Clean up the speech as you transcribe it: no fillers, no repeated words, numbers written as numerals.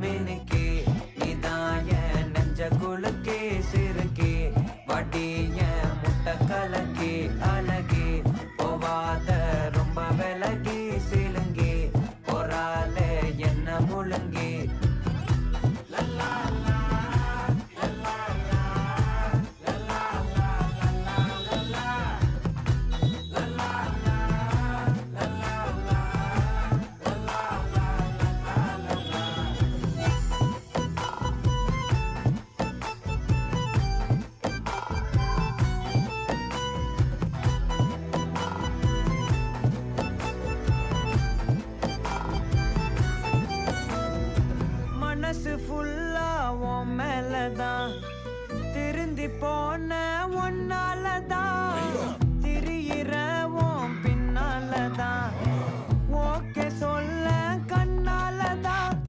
மினுக்கே இதான் என் நெஞ்ச குலுக்கே சிறுக்கே வடி என் முட்டை கலக்கே அழகே போவாத ரொம்ப விலகி சிலுங்கி பொறால என்ன முழுங்கி மனசு ஃபுல்லா உன் மேலதான் திருந்தி போன ஒன்னாலதான் திரியிற உன் பின்னாலதான்